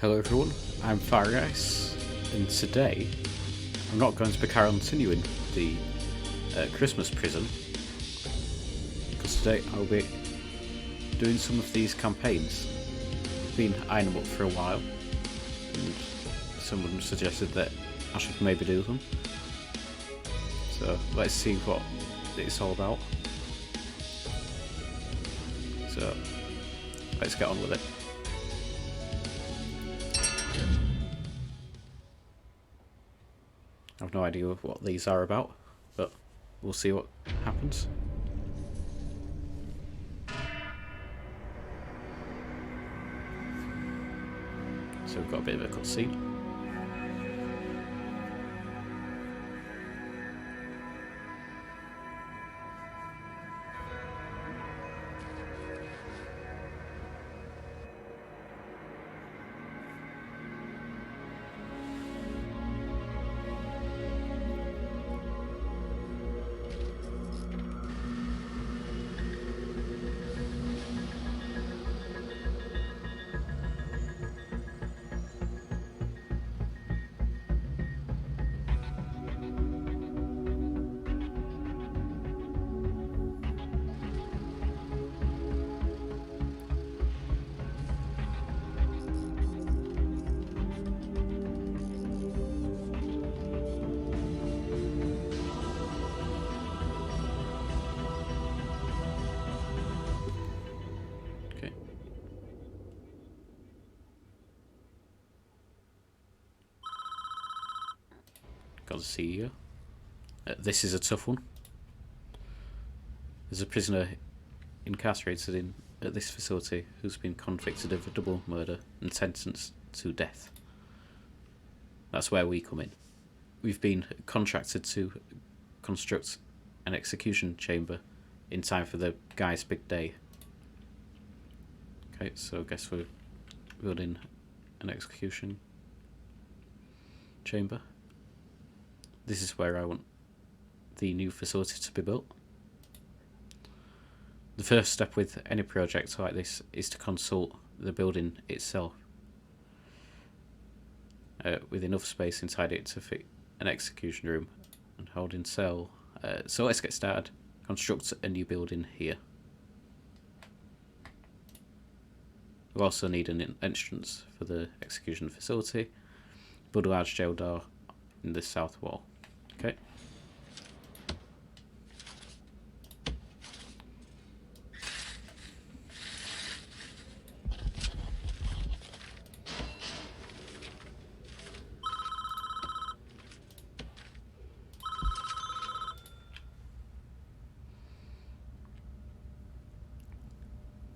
Hello everyone, I'm Farice, and today I'm not going to be continuing the Christmas prison, because today I'll be doing some of these campaigns. I've been eyeing them up for a while, and someone suggested that I should maybe do them. So let's see what it's all about. So let's get on with it. I've no idea what these are about, but we'll see what happens. So we've got a bit of a cutscene. Okay. Got to see you. This is a tough one. There's a prisoner incarcerated at this facility who's been convicted of a double murder and sentenced to death. That's where we come in. We've been contracted to construct an execution chamber in time for the guy's big day. Okay, so I guess we're building an execution chamber. This is where I want the new facility to be built. The first step with any project like this is to consult the building itself, with enough space inside it to fit an execution room and holding cell. So let's get started. Construct a new building here. We also need an entrance for the execution facility. Build a large jail door in the south wall. Okay.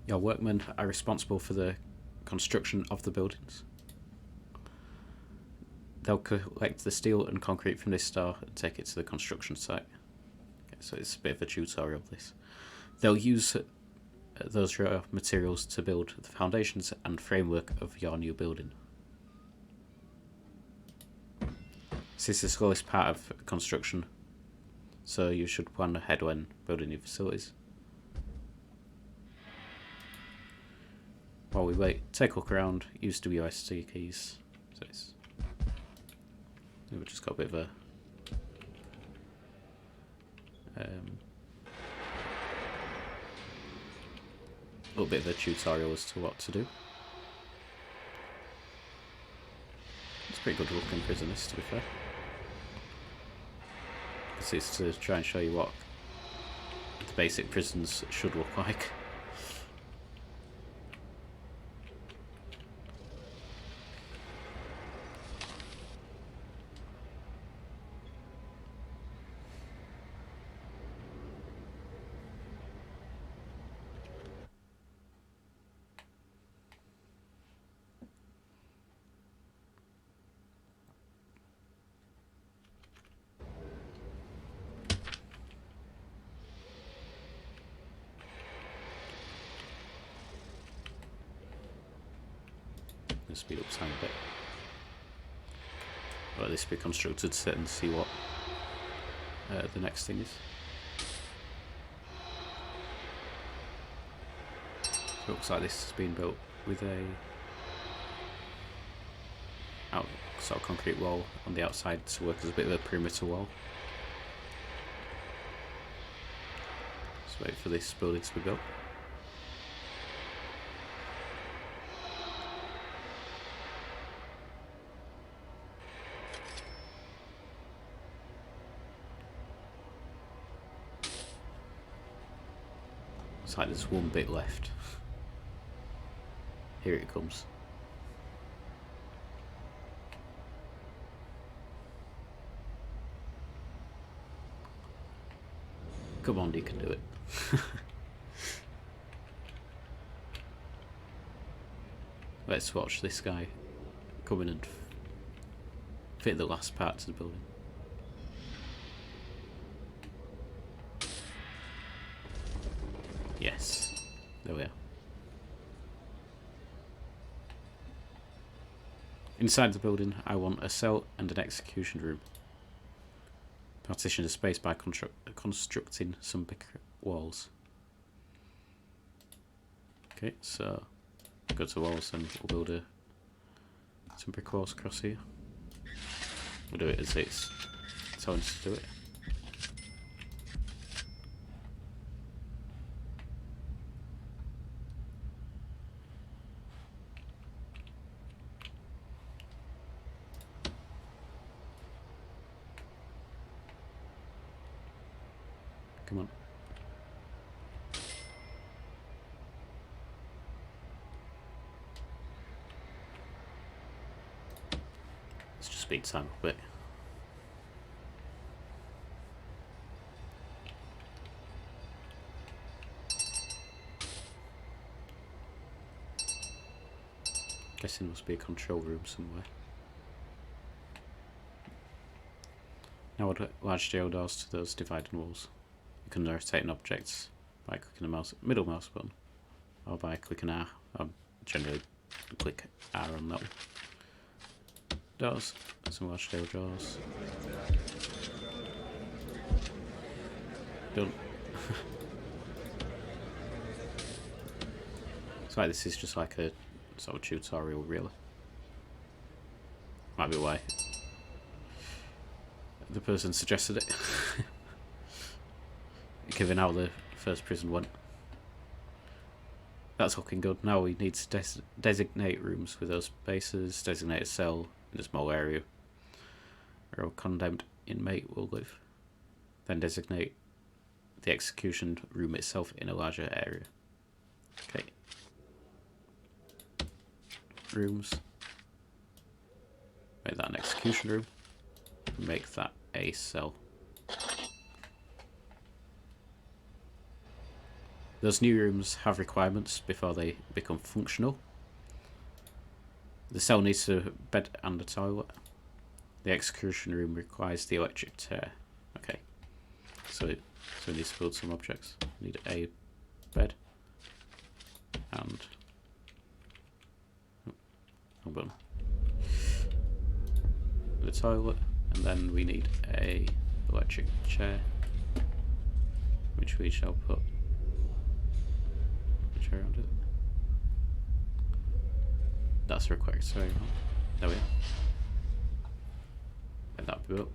Your workmen are responsible for the construction of the buildings. They'll collect the steel and concrete from this store and take it to the construction site. Okay, so it's a bit of a tutorial of this. They'll use those raw materials to build the foundations and framework of your new building. This is the slowest part of construction, so you should plan ahead when building new facilities. While we wait, take a look around, use WSD keys. So we've just got a bit of a little bit of a tutorial as to what to do. It's a pretty good looking prison, this, to be fair. This is to try and show you what the basic prisons should look like. Speed up time a bit. Let this be constructed set and see what the next thing is. So it looks like this has been built with a sort of concrete wall on the outside to work as a bit of a perimeter wall. Let's wait for this building to be built. It's like there's one bit left. Here it comes. Come on, you can do it. Let's watch this guy come in and fit the last part to the building. Yes, there we are. Inside the building, I want a cell and an execution room. Partition the space by constructing some big walls. Okay, so go to the walls and we'll build some brick walls across here. We'll do it as it's telling us to do it. Come on. Let's just speed time a bit. Guessing there must be a control room somewhere. Now add large geodoors to those dividing walls. You can rotate an object by clicking the middle mouse button, or by clicking R. Generally click R on that one. Doors, some large geodoors. Done. It's like this is just like a sort of tutorial, really. Might be why the person suggested it. Given how the first prison went. That's looking good. Now we need to designate rooms with those spaces, designate a cell in a small area where a condemned inmate will live. Then designate the execution room itself in a larger area. Okay. Rooms. Make that an execution room. Make that a cell. Those new rooms have requirements before they become functional. The cell needs a bed and a toilet. The execution room requires the electric chair. Okay. So we need to build some objects. We need a bed and the toilet, and then we need a electric chair, which we shall put around it. That's required. Sorry, there we are. Let that be built.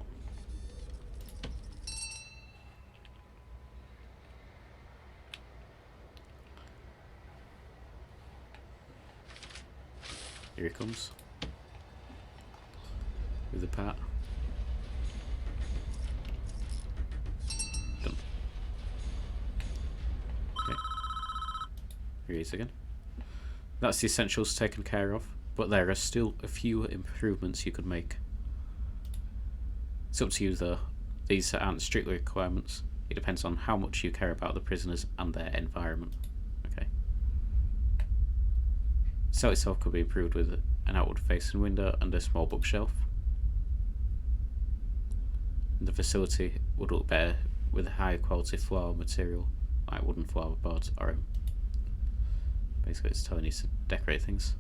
Here he comes with the part. Done. Okay. Here he is again. That's the essentials taken care of, but there are still a few improvements you could make. It's up to you though. These aren't strictly requirements. It depends on how much you care about the prisoners and their environment. Okay. The cell itself could be improved with an outward facing window and a small bookshelf. The facility would look better with a high quality floor material like wooden floorboards or basically it's telling you to decorate things.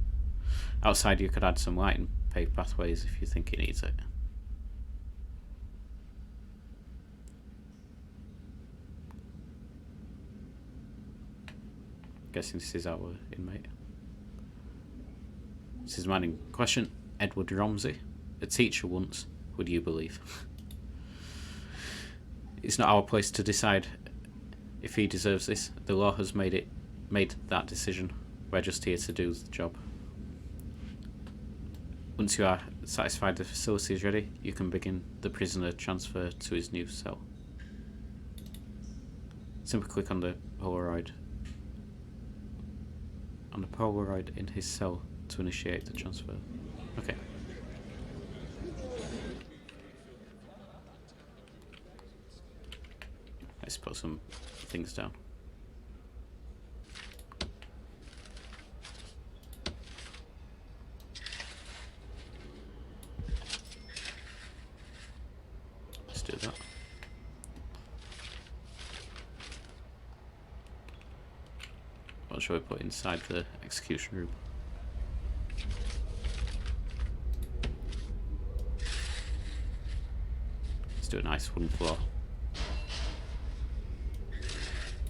Outside you could add some light and paved pathways if you think it needs it. Guessing this is our inmate. This is the man in question. Edward Romsey, a teacher once, would you believe? It's not our place to decide if he deserves this. The law has made that decision. We're just here to do the job. Once you are satisfied the facility is ready, you can begin the prisoner transfer to his new cell. Simply click on the Polaroid in his cell to initiate the transfer. Okay. Let's put some things down. Let's do that. What shall we put inside the execution room? Let's do a nice wooden floor.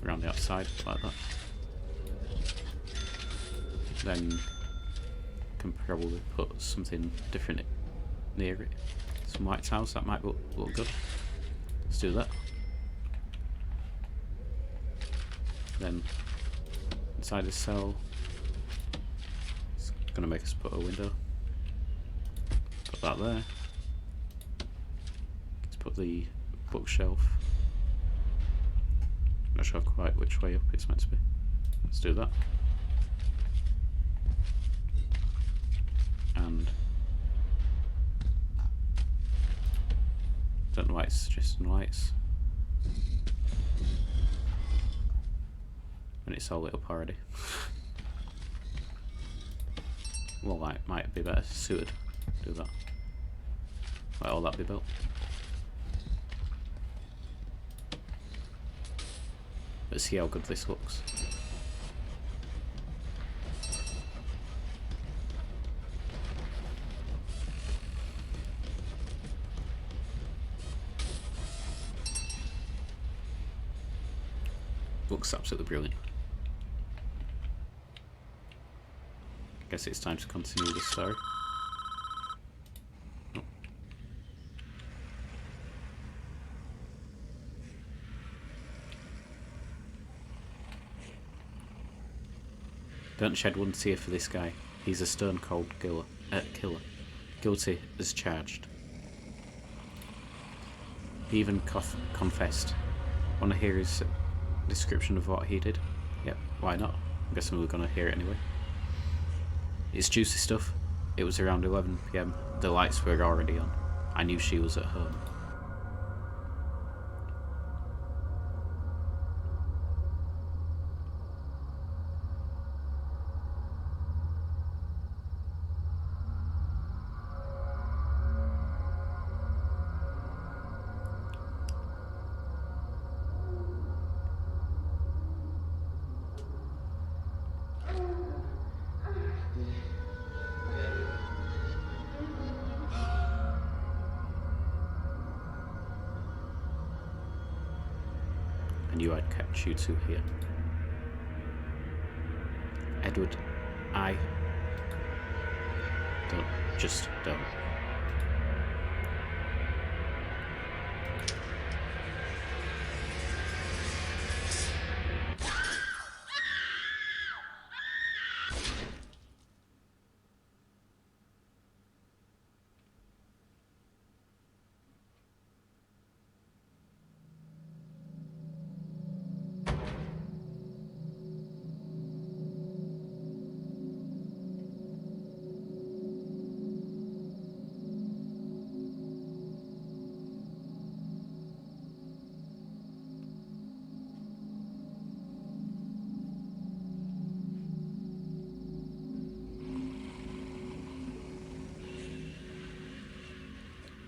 Around the outside, like that. Then can probably put something different near it. Some white tiles, that might look good. Let's do that. Then inside the cell, it's gonna make us put a window. Put that there. Let's put the bookshelf. Not sure quite which way up it's meant to be. Let's do that. And don't know why it's suggesting lights. And it's all lit up already. Well, light might be better suited. Do that. Let all that be built. Let's see how good this looks. Looks absolutely brilliant. Guess it's time to continue the story. Oh. Don't shed one tear for this guy. He's a stone cold killer. Guilty as charged. He even confessed. Want to hear his description of what he did? Yep, why not? I'm guessing we're gonna hear it anyway. It's juicy stuff. It was around 11 PM. The lights were already on. I knew she was at home. I knew I'd catch you two here. Edward, I don't.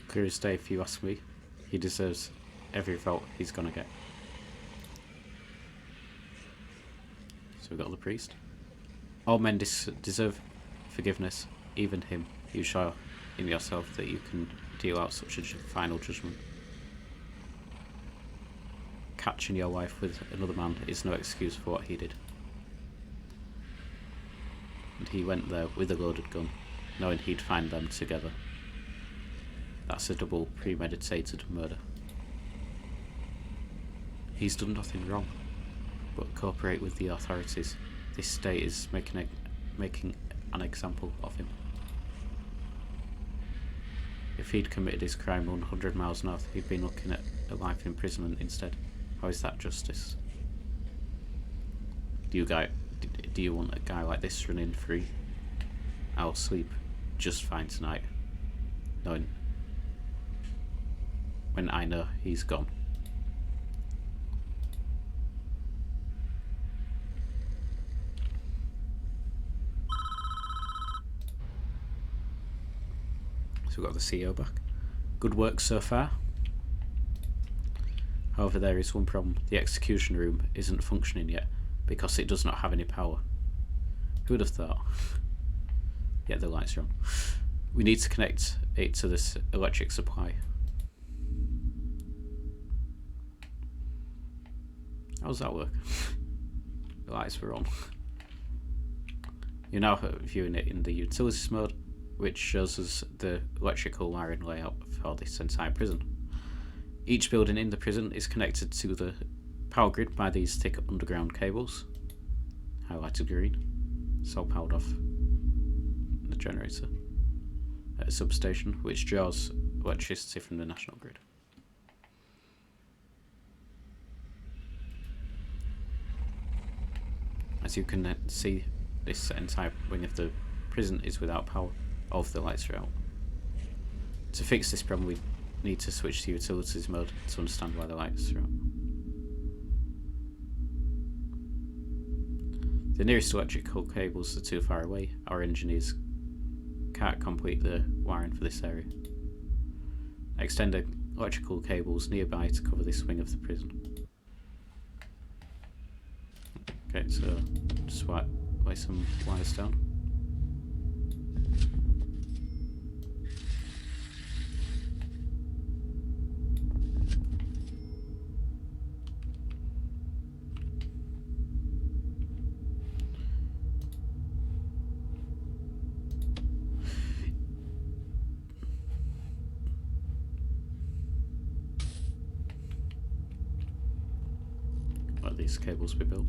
Clear as day if you ask me. He deserves every vote he's gonna get. So we got the priest. All men deserve forgiveness, even him. You show in yourself that you can deal out such a final judgment. Catching your wife with another man is no excuse for what he did. And he went there with a loaded gun. knowing he'd find them together. That's a double premeditated murder. He's done nothing wrong, but cooperate with the authorities. This state is making an example of him. If he'd committed his crime 100 miles north, he'd been looking at a life imprisonment instead. How is that justice? Do you want a guy like this running free? I'll sleep just fine tonight, knowing when I know he's gone. So we've got the CEO back. Good work so far. However, there is one problem. The execution room isn't functioning yet because it does not have any power. Who would have thought? Yeah, the lights are on. We need to connect it to this electric supply. How does that work? The lights were on. You're now viewing it in the utilities mode, which shows us the electrical wiring layout for this entire prison. Each building in the prison is connected to the power grid by these thick underground cables, highlighted green. It's all powered off the generator at a substation, which draws electricity from the national grid. As you can see, this entire wing of the prison is without power. All of the lights are out. To fix this problem, we need to switch to utilities mode to understand why the lights are out. The nearest electrical cables are too far away. Our engineers can't complete the wiring for this area. Extend the electrical cables nearby to cover this wing of the prison. Okay, so just lay some wires down. Let these cables be built.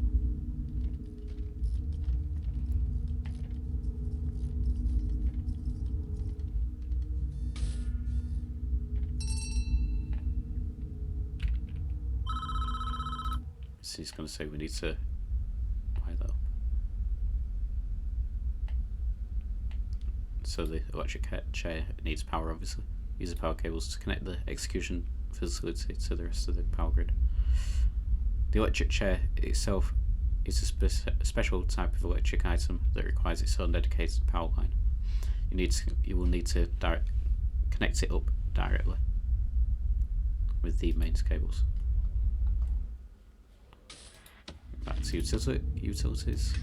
So he's going to say we need to wire that up. So the electric chair needs power, obviously. Use the power cables to connect the execution facility to the rest of the power grid. The electric chair itself is a special type of electric item that requires its own dedicated power line. You will need to connect it up directly with the mains cables. Back to utilities.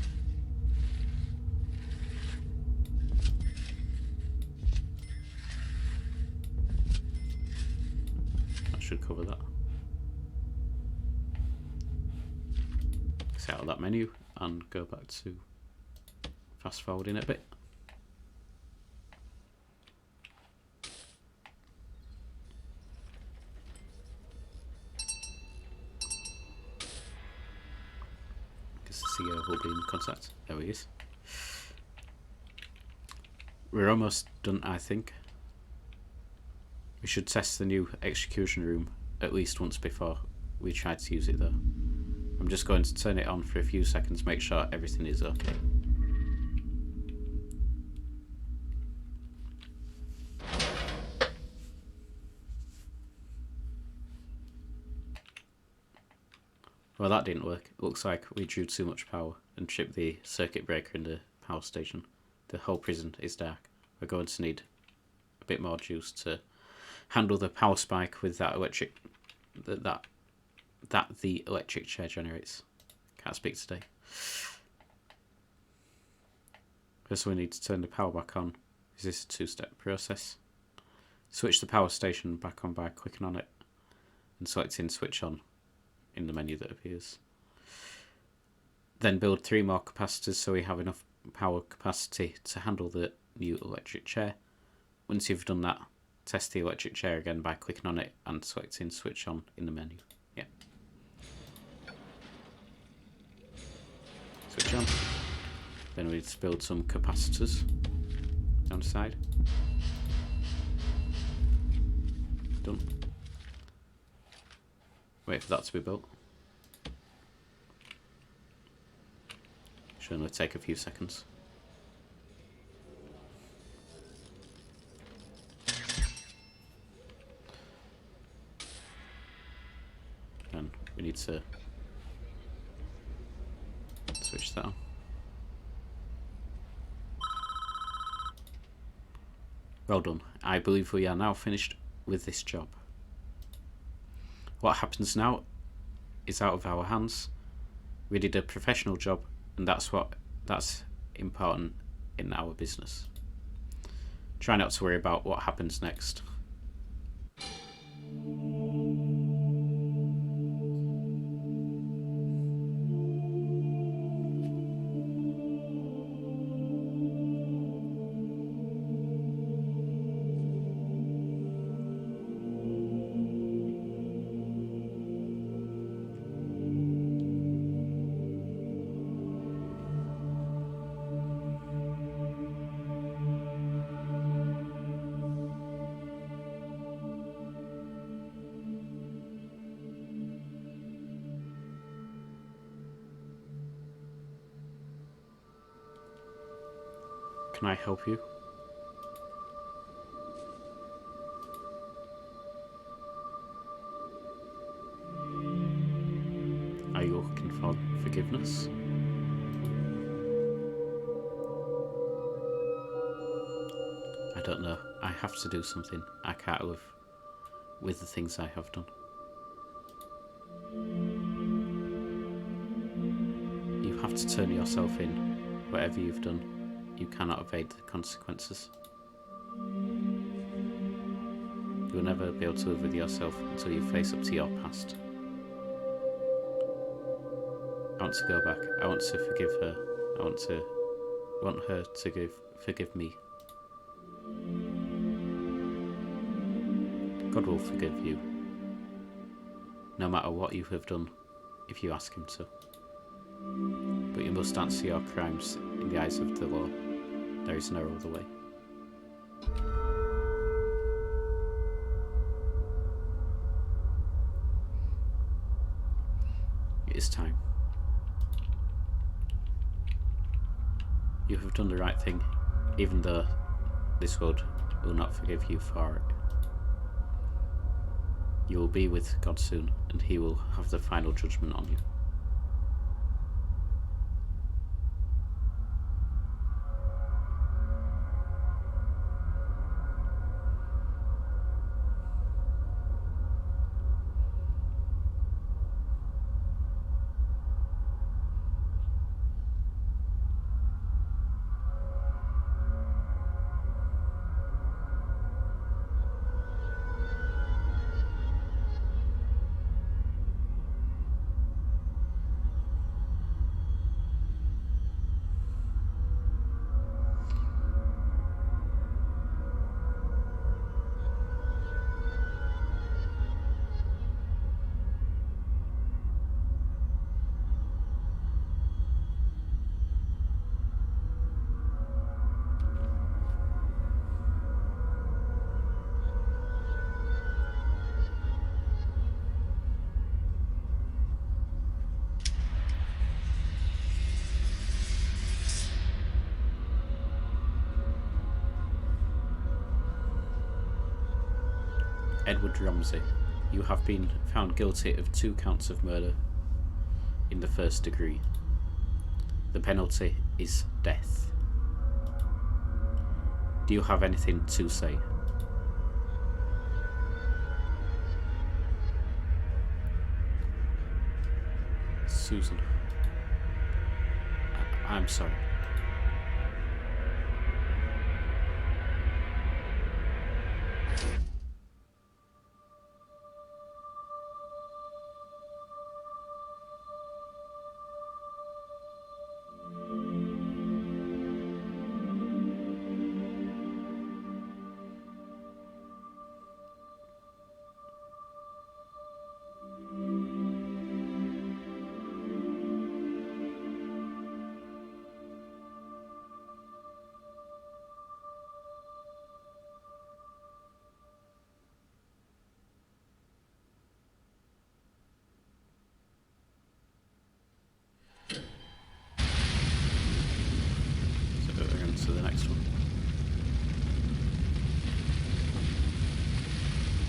That should cover that. Out of that menu and go back to fast forwarding it a bit. Because the CEO will be in contact. There he is. We're almost done, I think. We should test the new execution room at least once before we try to use it though. I'm just going to turn it on for a few seconds, make sure everything is okay. Well, that didn't work. It looks like we drew too much power and tripped the circuit breaker in the power station. The whole prison is dark. We're going to need a bit more juice to handle the power spike with that electric that the electric chair generates. Can't speak today. First we need to turn the power back on. Is this a two-step process? Switch the power station back on by clicking on it and selecting switch on in the menu that appears. Then build 3 more capacitors so we have enough power capacity to handle the new electric chair. Once you've done that, test the electric chair again by clicking on it and selecting switch on in the menu. Yeah. Switch on. Then we need to build some capacitors down the side. Done. Wait for that to be built. Should only take a few seconds. And we need to switch that on. Well done. I believe we are now finished with this job. What happens now is out of our hands. We did a professional job, and that's important in our business. Try not to worry about what happens next. Can I help you? Are you looking for forgiveness? I don't know. I have to do something. I can't live with the things I have done. You have to turn yourself in. Whatever you've done, you cannot evade the consequences. You will never be able to live with yourself until you face up to your past. I want to go back. I want to forgive her. I want her to forgive me. God will forgive you, no matter what you have done, if you ask him to. But you must answer your crimes in the eyes of the law. There is no other way. It is time. You have done the right thing, even though this world will not forgive you for it. You will be with God soon, and he will have the final judgment on you. Edward Romsey, you have been found guilty of 2 counts of murder in the 1st degree. The penalty is death. Do you have anything to say? Susan, I'm sorry.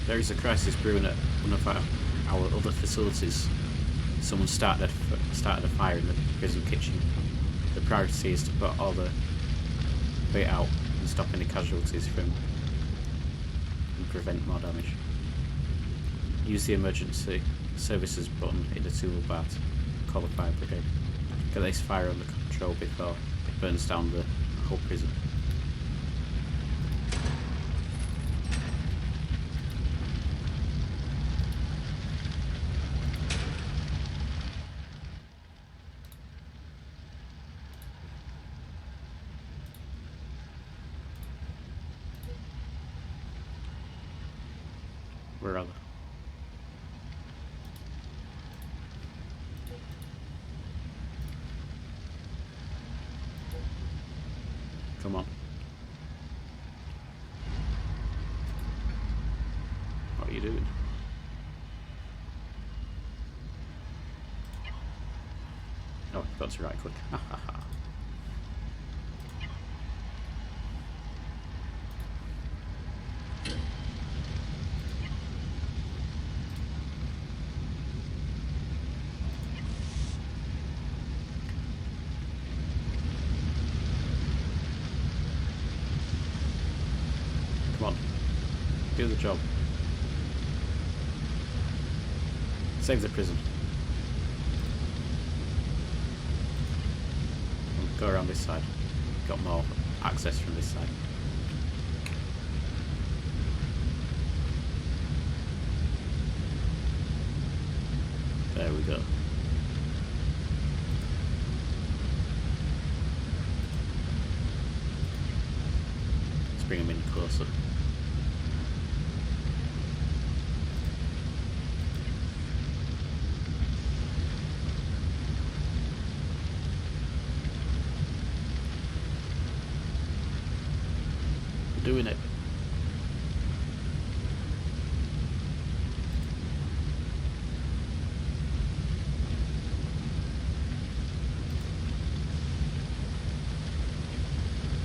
There is a crisis brewing at one of our other facilities. Someone started a fire in the prison kitchen. The priority is to put all the bait out and stop any casualties and prevent more damage. Use the emergency services button in the toolbar to call the fire brigade. Get this fire under control before it burns down the whole prison. Where are they? Come on. What are you doing? Oh, I've got to right click. Ha ha ha. Come on. Do the job. Save the prison. We'll go around this side. Got more access from this side. There we go. Let's bring him in closer. We're doing it.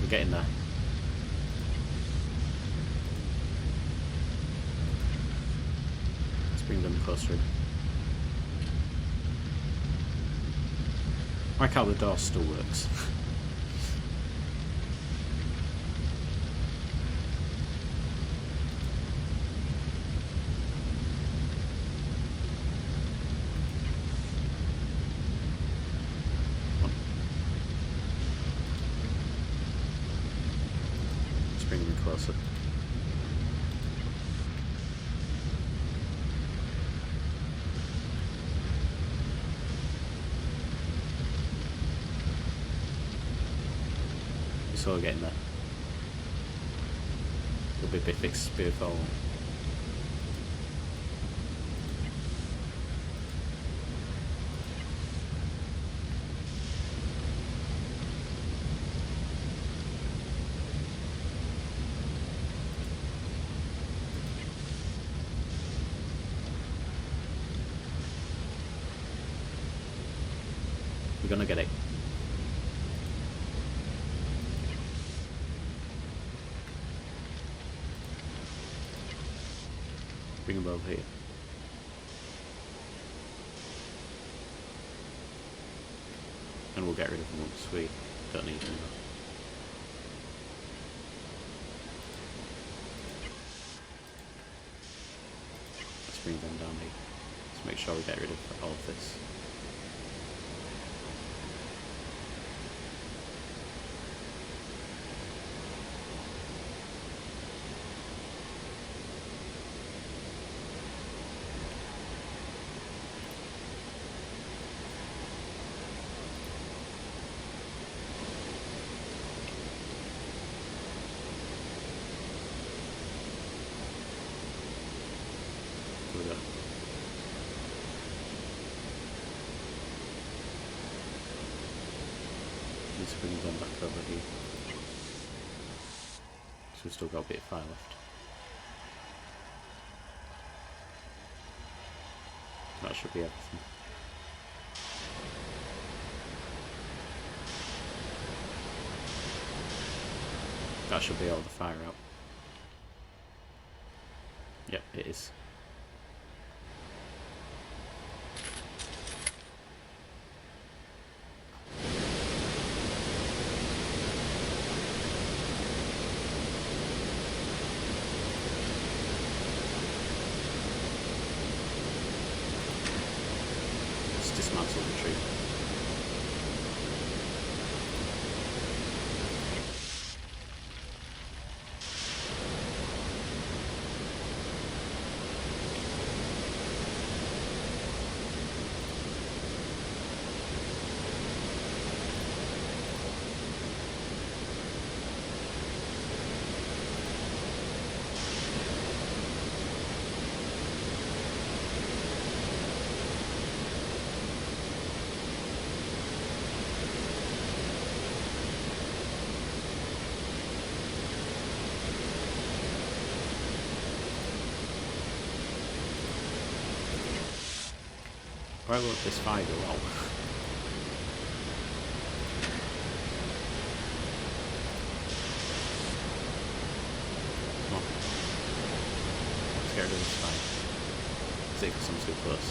We're getting there. Let's bring them closer in. I like how the door still works. Let's bring them closer. So we're getting there. It'll be a bit fixed before. We're gonna get it. Bring them over here. And we'll get rid of them once we don't need them. Let's bring them down here. Let's make sure we get rid of all of this. Here we go. Let's bring them back over here. So we've still got a bit of fire left. That should be everything. That should be all the fire out. Yep, it is. Let's dismantle the tree. Why won't this fire go out? Come on. Let's get rid of this fire. Is it because I'm too close?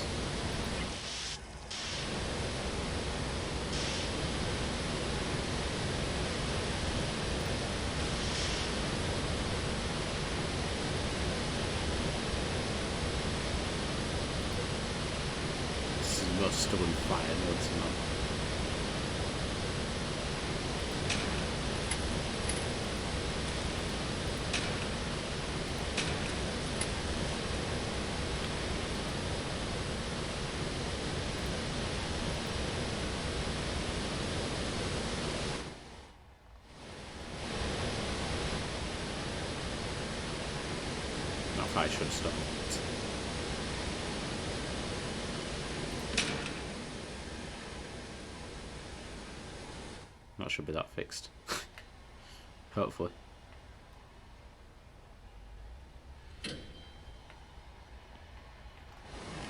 This is the most stubborn fire, no it's not. That fire should stop. That should be that fixed. Hopefully. Oh,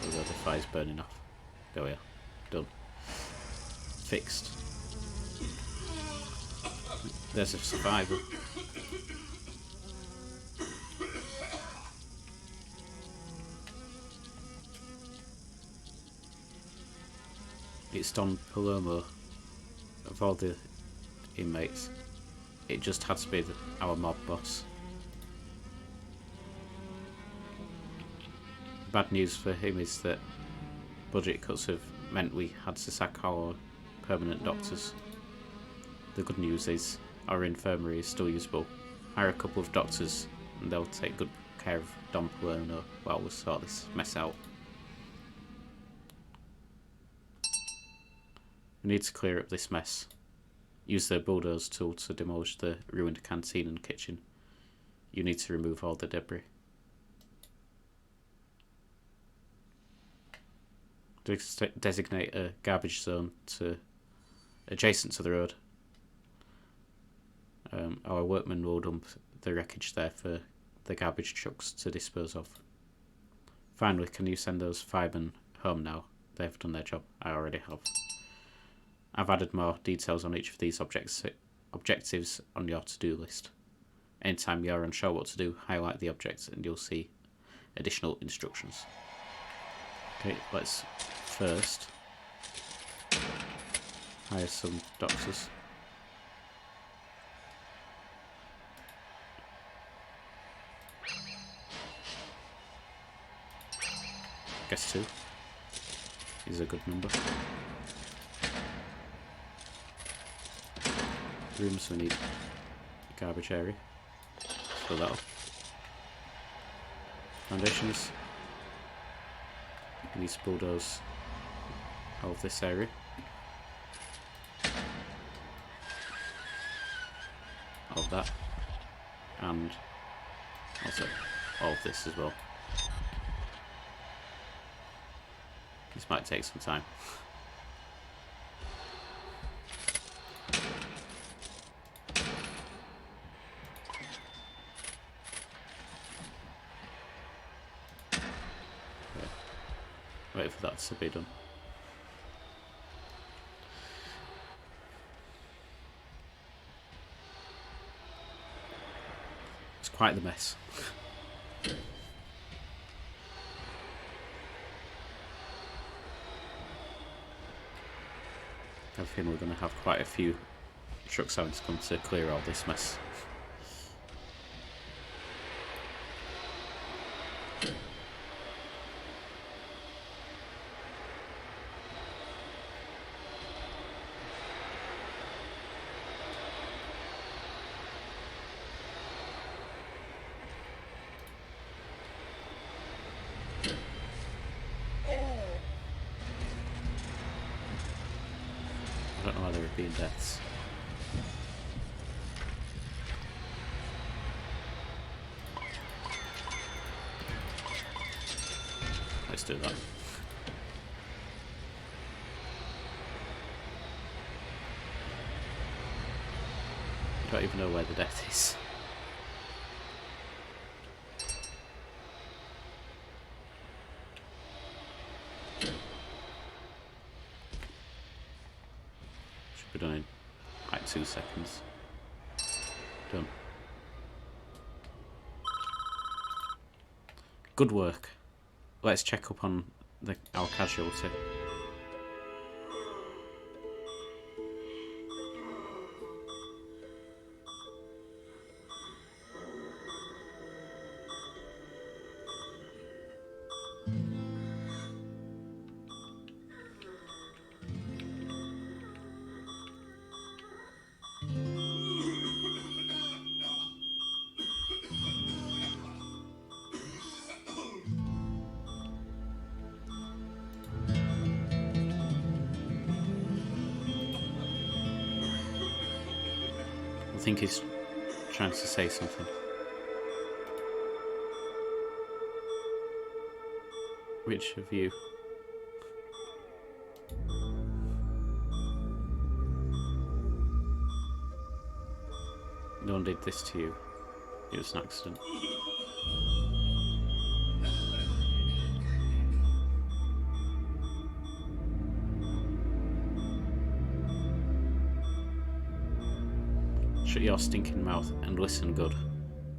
the fire's burning off. There we are. Done. Fixed. There's a survivor. It's Don Palomo. Of all the inmates, it just had to be our mob boss. The bad news for him is that budget cuts have meant we had to sack our permanent doctors. The good news is our infirmary is still usable. Hire a couple of doctors and they'll take good care of Don Palomo while we sort this mess out. We need to clear up this mess. Use the bulldoze tool to demolish the ruined canteen and kitchen. You need to remove all the debris. Designate a garbage zone adjacent to the road. Our workmen will dump the wreckage there for the garbage trucks to dispose of. Finally, can you send those firemen home now? They've done their job. I already have. I've added more details on each of these objectives on your to-do list. Anytime you're unsure what to do, highlight the object and you'll see additional instructions. Okay, let's first hire some doctors. Guess 2 is a good number. Rooms, we need a garbage area. Let's fill that up. Foundations. We need to bulldoze all of this area. All of that. And also all of this as well. This might take some time. Wait for that to be done. It's quite the mess. I think we're going to have quite a few trucks having to come to clear all this mess. I don't know why there have been deaths. Let's do that. I don't even know where the death is. Should be done in like 2 seconds. Done. Good work. Let's check up on our casualty. I think he's trying to say something. Which of you? No one did this to you. It was an accident. Shut your stinking mouth and listen good,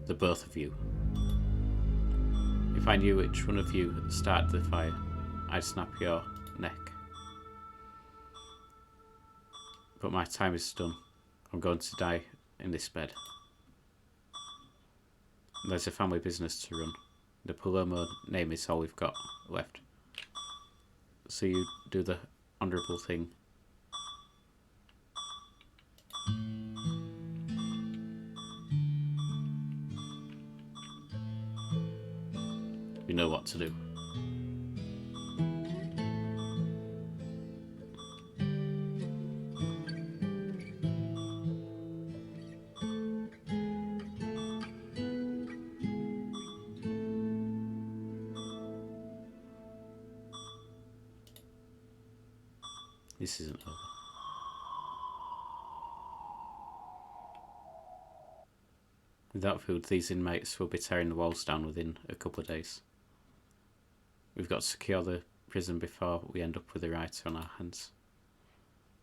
the both of you. If I knew which one of you started the fire, I'd snap your neck. But my time is done. I'm going to die in this bed. There's a family business to run. The Palermo name is all we've got left. So you do the honourable thing. You know what to do. This isn't over. Without food, these inmates will be tearing the walls down within a couple of days. We've got to secure the prison before we end up with a riot on our hands.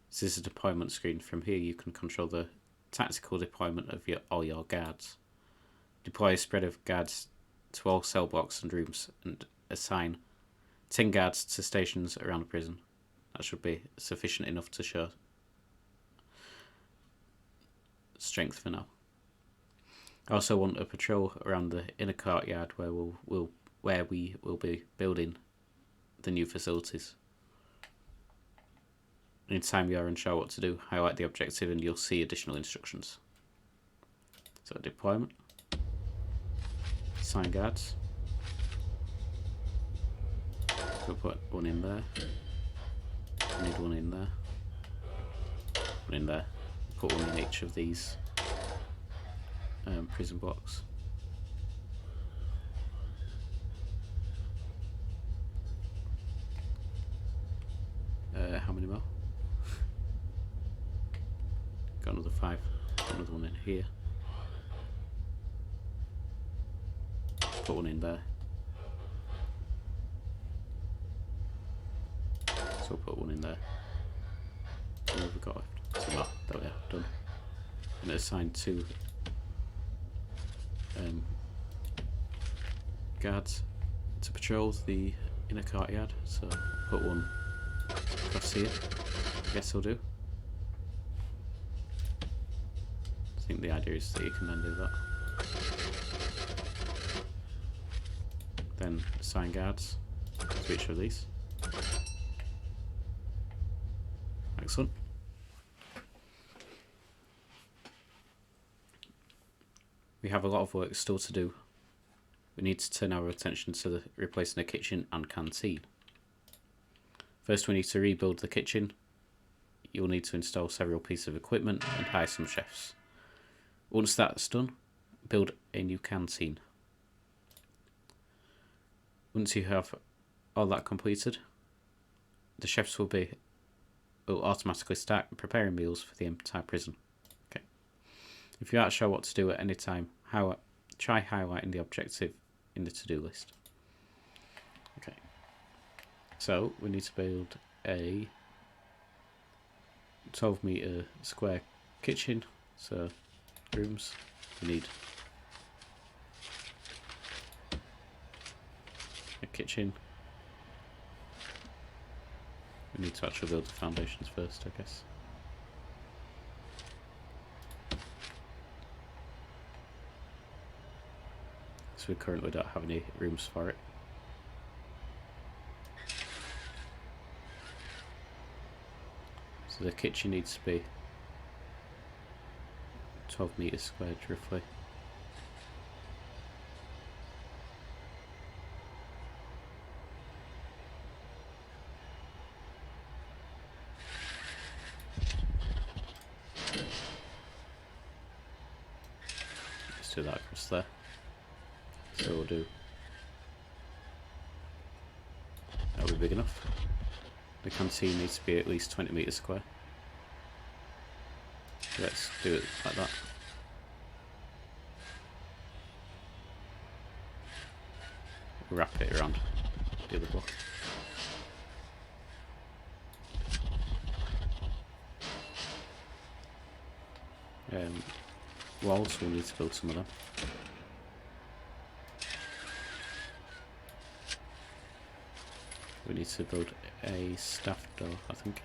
This is a deployment screen. From here you can control the tactical deployment of all your guards. Deploy a spread of guards to all cell blocks and rooms and assign 10 guards to stations around the prison. That should be sufficient enough to show strength for now. I also want a patrol around the inner courtyard where we will be building the new facilities. Anytime you're unsure what to do, highlight the objective and you'll see additional instructions. So deployment, assign guards. So put one in there. I need one in there. One in there. Put one in each of these prison blocks. How many more? Got another 5. Got another one in here. Put one in there. So I'll put one in there. What have we got left? 2 more. There we are. Done. And assign 2 guards to patrol the inner courtyard. So put one across here. I guess I'll do. think the idea is that you can then do that. Then assign guards to each of these. Excellent. We have a lot of work still to do. We need to turn our attention to replacing the kitchen and canteen. First we need to rebuild the kitchen. You'll need to install several pieces of equipment and hire some chefs. Once that's done, build a new canteen. Once you have all that completed, the chefs will automatically start preparing meals for the entire prison. Okay. If you aren't sure what to do at any time, try highlighting the objective in the to-do list. Okay. So we need to build a 12-meter square kitchen. So rooms. We need a kitchen. We need to actually build the foundations first, I guess. So we currently don't have any rooms for it. So the kitchen needs to be 12 meters squared roughly. Let's do that across there. So we'll do. That'll be big enough. The canteen needs to be at least 20 meters square. Let's do it like that. Wrap it around the other block. Walls, we'll need to build some of them. We need to build a staff door, I think.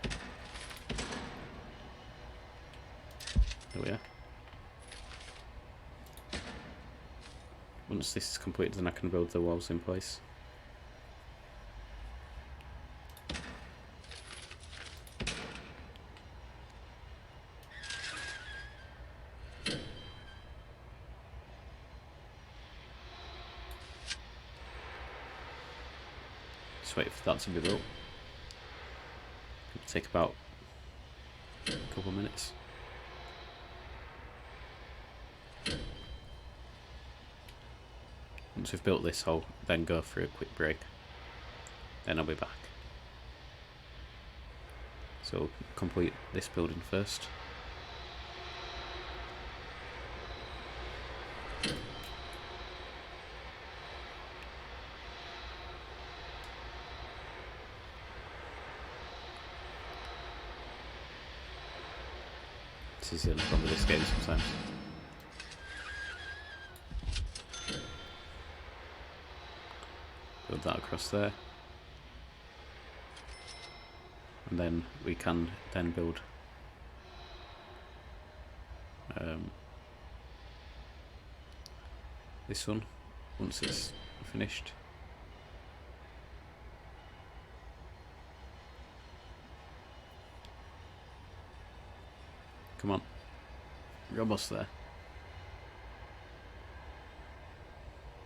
There we are. Once this is completed, then I can build the walls in place. Just wait for that to be built. It'll take about a couple of minutes. Once we've built this, I'll then go for a quick break. Then I'll be back. So we'll complete this building first. This is the problem with this game sometimes. Build that across there, and then we can then build this one once it's finished. Come on, we're almost there.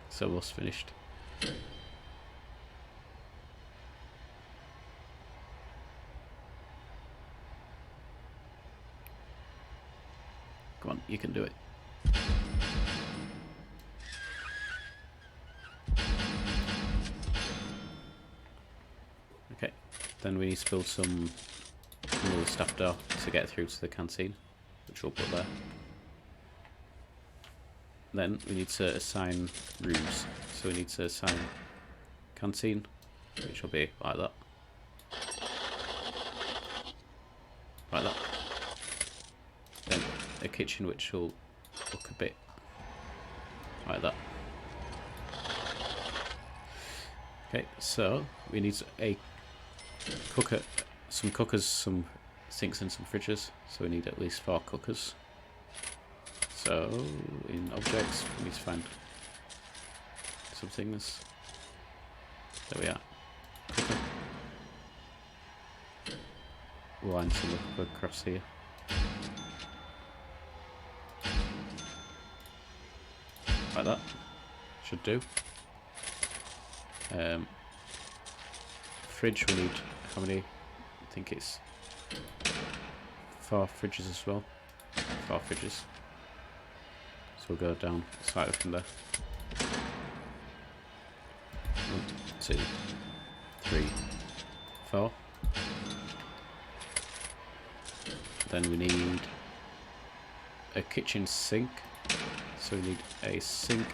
It's almost finished. Come on, you can do it. Okay, then we need to build another staff door to get through to the canteen, which we'll put there. Then we need to assign rooms. So we need to assign canteen, which will be like that. Like that. Then a kitchen, which will look a bit like that. Okay, so we need a cooker, some cookers, some sinks and some fridges. So we need at least 4 cookers. So, in objects, we need to find some things. There we are. Line some across here. Like that. Should do. Fridge, we need how many? I think it's 4 fridges as well. 4 fridges. So we'll go down slightly from there. 1, 2, 3, 4. Then we need a kitchen sink. So we need a sink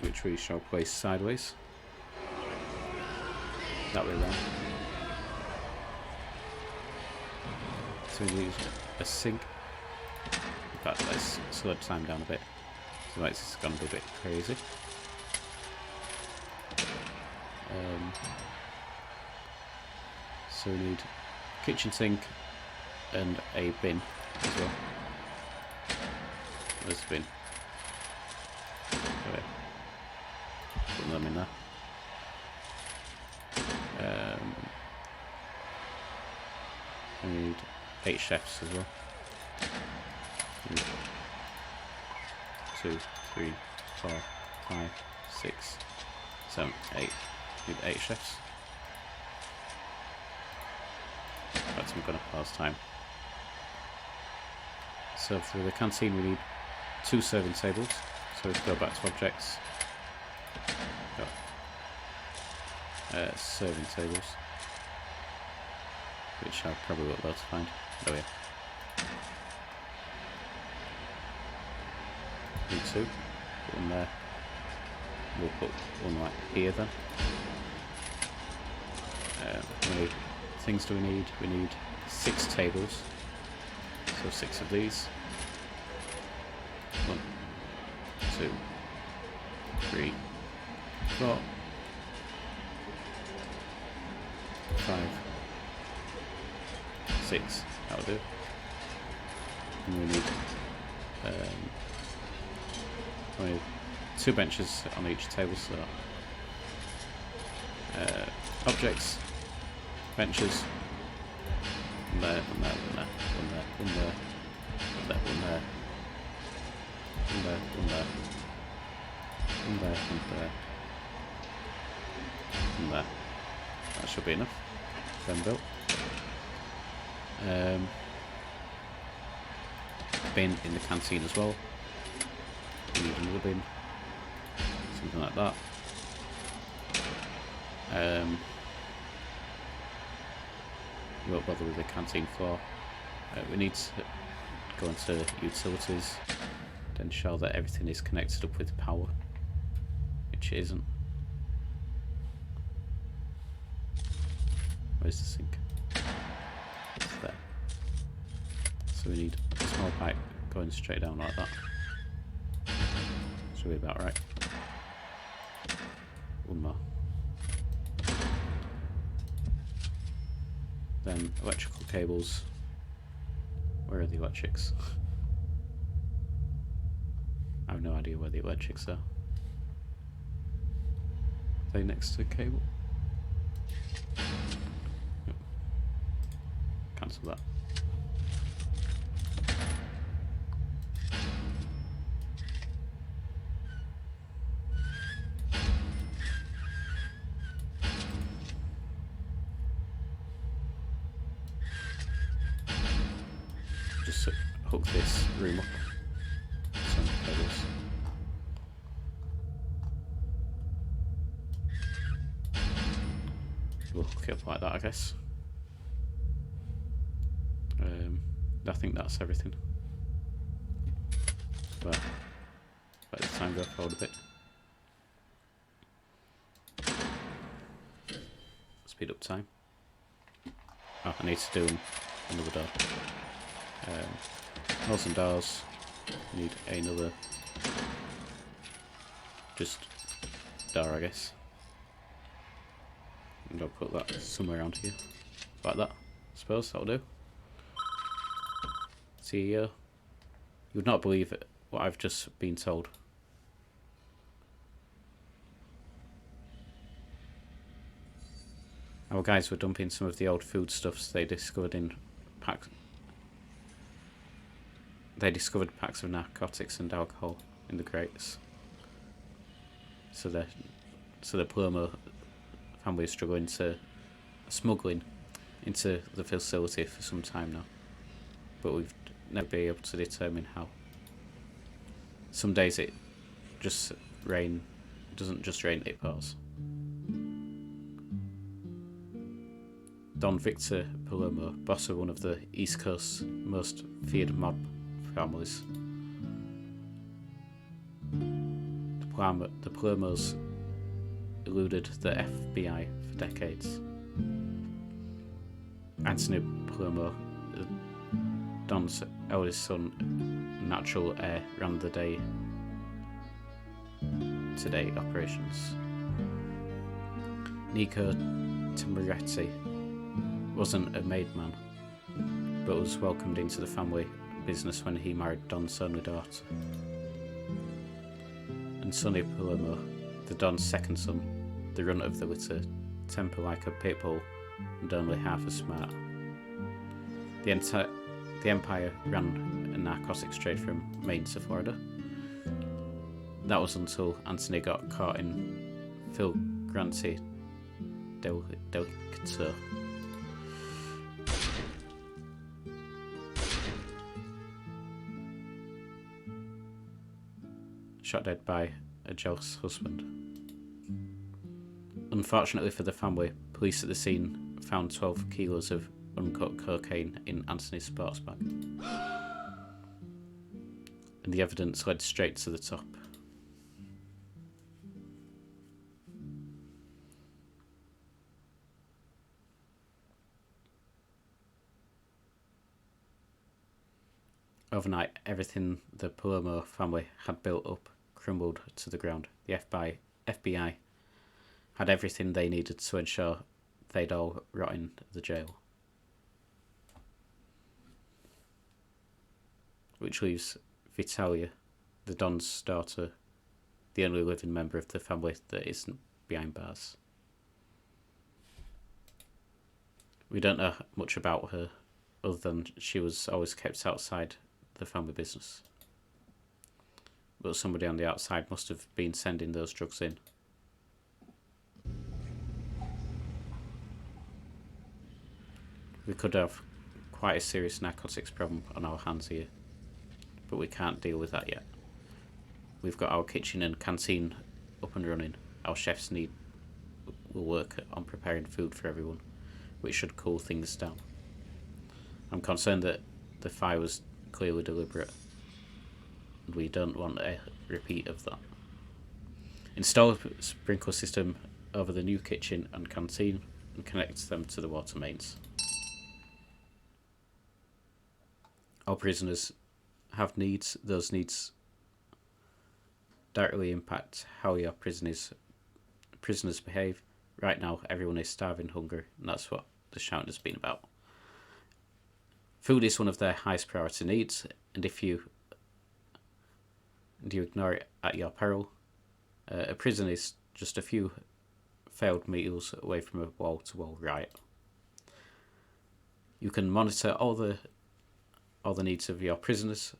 which we shall place sideways. That way around. So we need a sink. In fact, let's slow the time down a bit. So it's gonna be a bit crazy. So we need a kitchen sink and a bin as well. Where's the bin? Okay. Put them in there. We need 8 chefs as well. 2, 3, 4, 5, 6, 7, 8. Need 8 chefs. That's I'm gonna pause time. So for the canteen we need 2 serving tables. So let's go back to objects. Serving tables, which I probably won't be able to find. Oh yeah. Need 2. Put one there. We'll put one right here then. How many things do we need? We need 6 tables. So 6 of these. 1, 2, 3, 4, 5, 6. That'll do. And we need only 2 benches on each table. So objects, benches. One there, one there, one there, one there, one there, one there, one there, one there, one there, one there, one there, one there. That should be enough. Then built. Bin in the canteen as well. We need another bin. Something like that. We won't bother with the canteen floor. We need to go into utilities, to ensure that everything is connected up with power, which it isn't. Where's the sink? It's there. So we need a small pipe going straight down like that. Should be about right. One more. Then electrical cables. Where are the electrics? I have no idea where the electrics are. Are they next to the cable? Yep. Cancel that. Just hook this room up. Some cables. We'll hook it up like that, I guess. I think that's everything. But let the time go forward a bit. Speed up time. Oh, I need to do another door. Holes and doors. Need another just door, I guess. And I'll put that somewhere around here. Like that, I suppose that'll do. CEO. You would not believe it, what I've just been told. Our guys were dumping some of the old foodstuffs they discovered in packs. They discovered packs of narcotics and alcohol in the crates. So the Palermo family is struggling to smuggling into the facility for some time now, but we've never been able to determine how. Some days it just doesn't just rain, it pours. Don Victor Palermo, boss of one of the East Coast's most feared mob families. The Palermos eluded the FBI for decades. Anthony Palermo, Don's eldest son, natural heir, ran the day-to-day operations. Nico Timberetti wasn't a made man, but was welcomed into the family business when he married Don's only daughter. And Sonny Palermo, the Don's second son, the runt of the litter, temper like a pit bull and only half as smart. The empire ran a narcotics trade from Maine to Florida. That was until Anthony got caught in flagrante delicto. Shot dead by a jealous husband. Unfortunately for the family, police at the scene found 12 kilos of uncut cocaine in Anthony's sports bag. And the evidence led straight to the top. Overnight, everything the Palermo family had built up crumbled to the ground. The FBI had everything they needed to ensure they'd all rot in the jail. Which leaves Vitalia, the Don's daughter, the only living member of the family that isn't behind bars. We don't know much about her, other than she was always kept outside the family business. But somebody on the outside must have been sending those drugs in. We could have quite a serious narcotics problem on our hands here, but we can't deal with that yet. We've got our kitchen and canteen up and running. Our chefs will work on preparing food for everyone, which should cool things down. I'm concerned that the fire was clearly deliberate, and we don't want a repeat of that. Install a sprinkler system over the new kitchen and canteen and connect them to the water mains. All prisoners have needs. Those needs directly impact how your prisoners behave. Right now, everyone is starving hunger, and that's what the shouting has been about. Food is one of their highest priority needs, and if you ignore it at your peril, a prison is just a few failed meals away from a wall-to-wall riot. You can monitor all the needs of your prisoners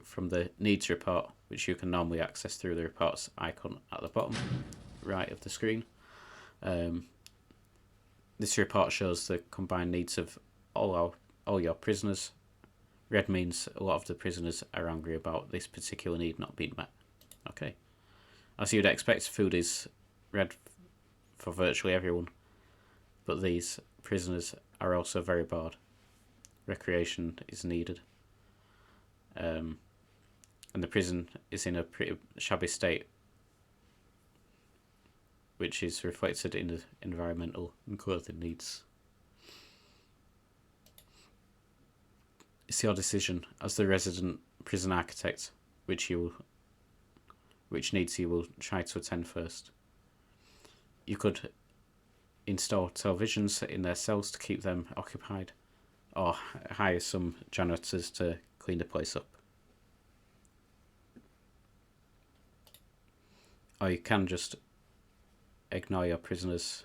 from the needs report, which you can normally access through the reports icon at the bottom right of the screen. This report shows the combined needs of all your prisoners. Red means a lot of the prisoners are angry about this particular need not being met. Okay. As you'd expect, food is red for virtually everyone, but these prisoners are also very bored. Recreation is needed. And the prison is in a pretty shabby state, which is reflected in the environmental and clothing needs. It's your decision as the resident prison architect which needs you will try to attend first. You could install televisions in their cells to keep them occupied, or hire some janitors to clean the place up. Or you can just ignore your prisoners'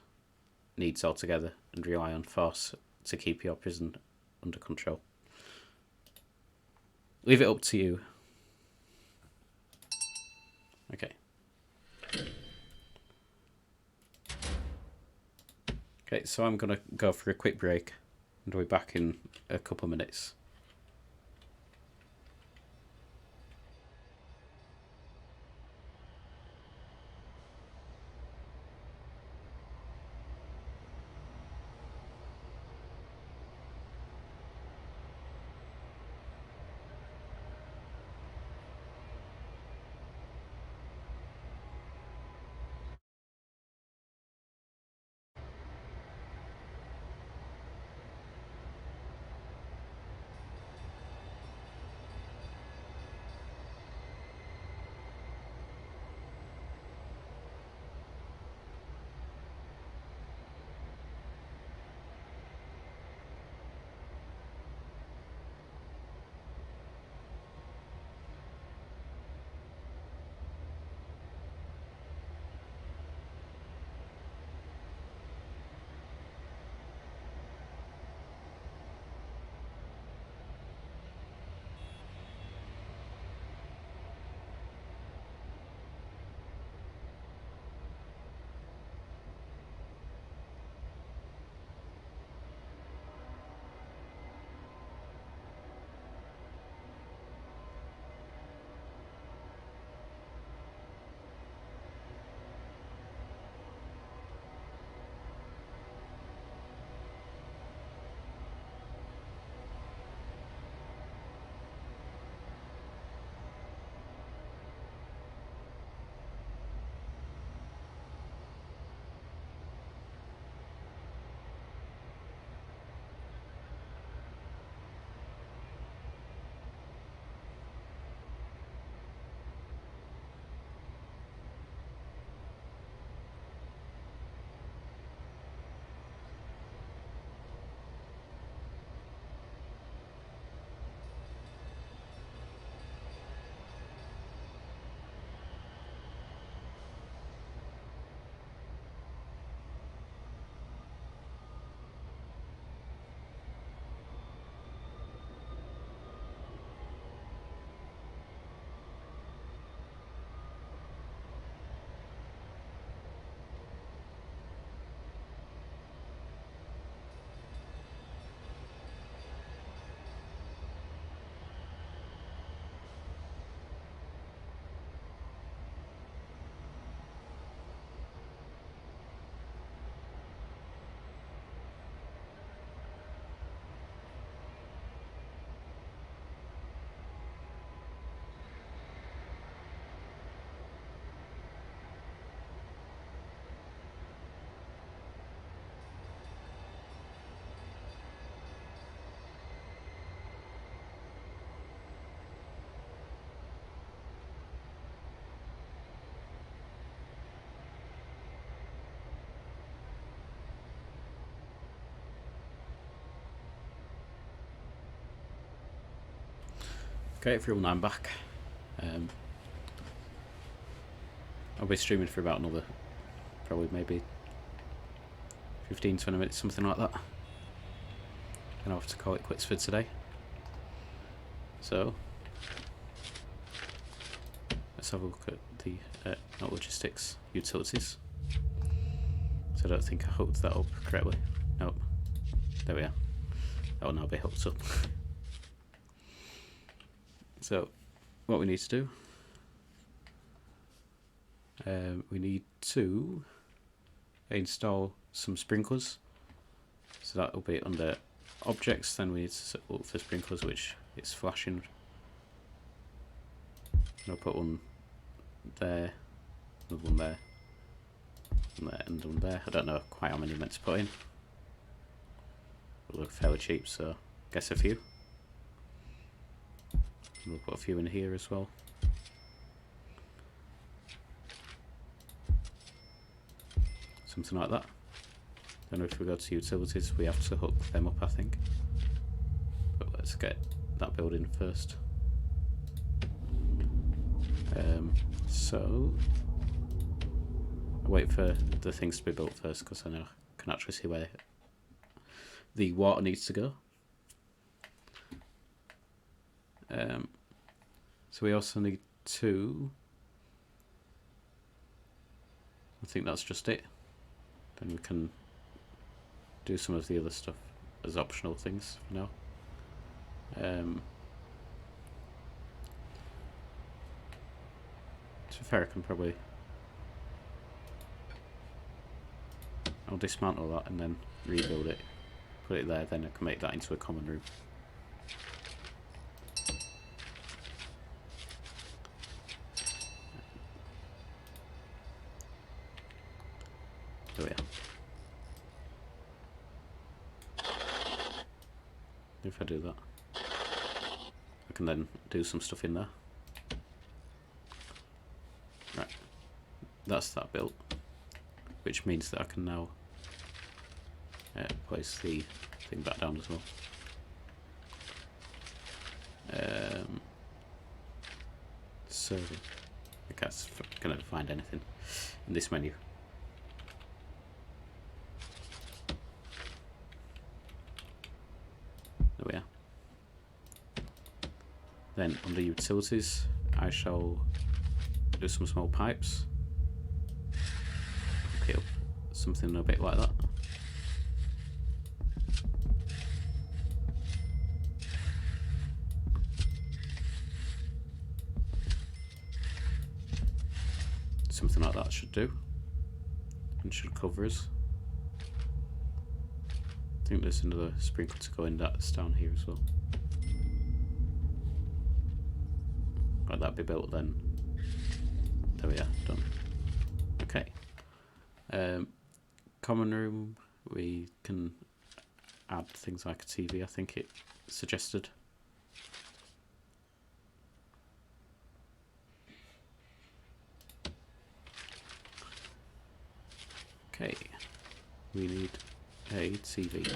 needs altogether and rely on force to keep your prison under control. Leave it up to you. Okay. Okay, so I'm going to go for a quick break and we'll be back in a couple of minutes. Okay, everyone, I'm back. I'll be streaming for about another, probably maybe 15-20 minutes, something like that. And I'll have to call it quits for today. So, let's have a look at the not logistics, utilities. So I don't think I hooked that up correctly. Nope. There we are. That will now be hooked up. So, what we need to do, we need to install some sprinklers. So that will be under objects, then we need to look for sprinklers, which is flashing. And I'll put one there, another one there, and one there. I don't know quite how many I'm meant to put in. It'll look fairly cheap, so guess a few. And we'll put a few in here as well. Something like that. Then if we go to utilities, we have to hook them up, I think. But let's get that building first. So I'll wait for the things to be built first, because then I can actually see where the water needs to go. So we also need 2. I think that's just it. Then we can do some of the other stuff as optional things for now. To be fair, I can probably... I'll dismantle that and then rebuild it. Put it there, then I can make that into a common room. There we are. If I do that, I can then do some stuff in there. Right, that's that built, which means that I can now place the thing back down as well. So I guess I'm gonna find anything in this menu. There we are. Then under utilities, I shall do some small pipes. Okay, something a bit like that. Something like that should do, and should cover us. I think there's another sprinkler to go in, that's down here as well. Let that be built then. There we are, done. Okay. Common room, we can add things like a TV, I think it suggested. Okay, we need a TV,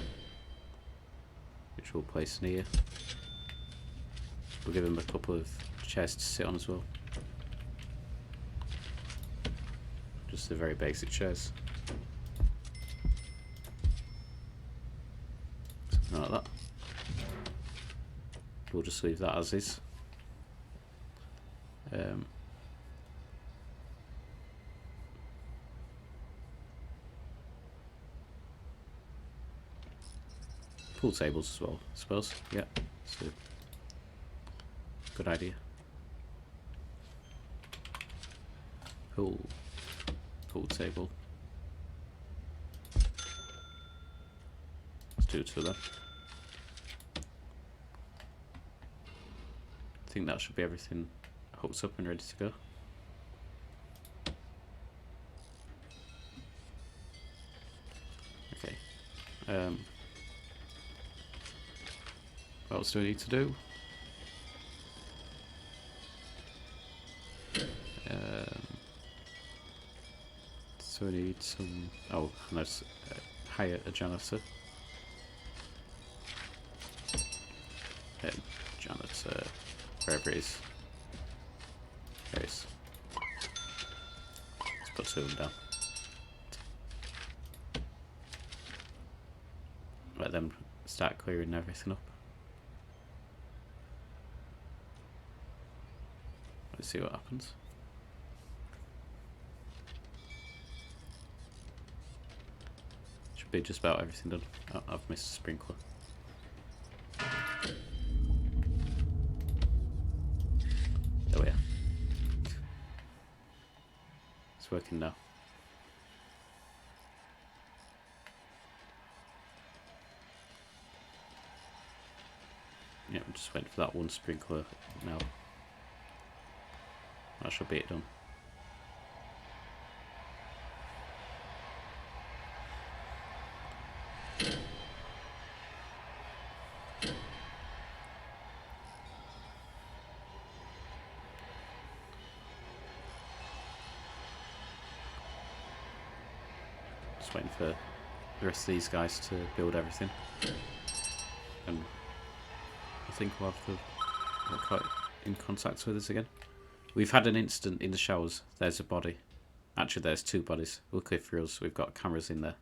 which we'll place near. We'll give him a couple of chairs to sit on as well. Just the very basic chairs. Something like that. We'll just leave that as is. Pool tables as well, I suppose. Yeah, so good idea. Pool table. Let's do 2 of them. I think that should be everything hooked up and ready to go. Okay. What else do we need to do? So we need some... Oh, let's hire a janitor. Janitor, wherever it is. There it is. Let's put 2 of them down. Let them start clearing everything up. Let's see what happens. Should be just about everything done. Oh, I've missed a sprinkler. There we are. It's working now. Yeah, I'm just waiting for that one sprinkler now. That should be it done. Just waiting for the rest of these guys to build everything. And I think we'll have to get quite in contact with us again. We've had an incident in the showers. There's a body. Actually, there's 2 bodies. Luckily for us, we've got cameras in there.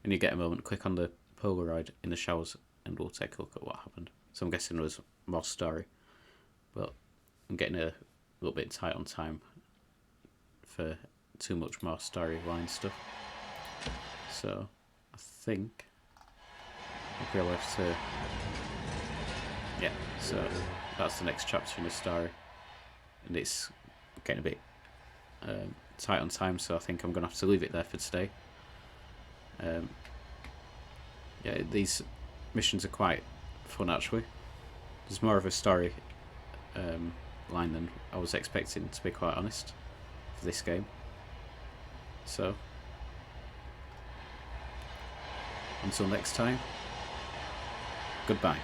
When you get a moment, click on the Polaroid in the showers and we'll take a look at what happened. So I'm guessing there was more story. But I'm getting a little bit tight on time for too much more storyline stuff. So I think I'll be able to... Yeah, so that's the next chapter in the story. And it's getting a bit tight on time, so I think I'm going to have to leave it there for today. Yeah, these missions are quite fun actually. There's more of a story line than I was expecting, to be quite honest, for this game. So, until next time, goodbye.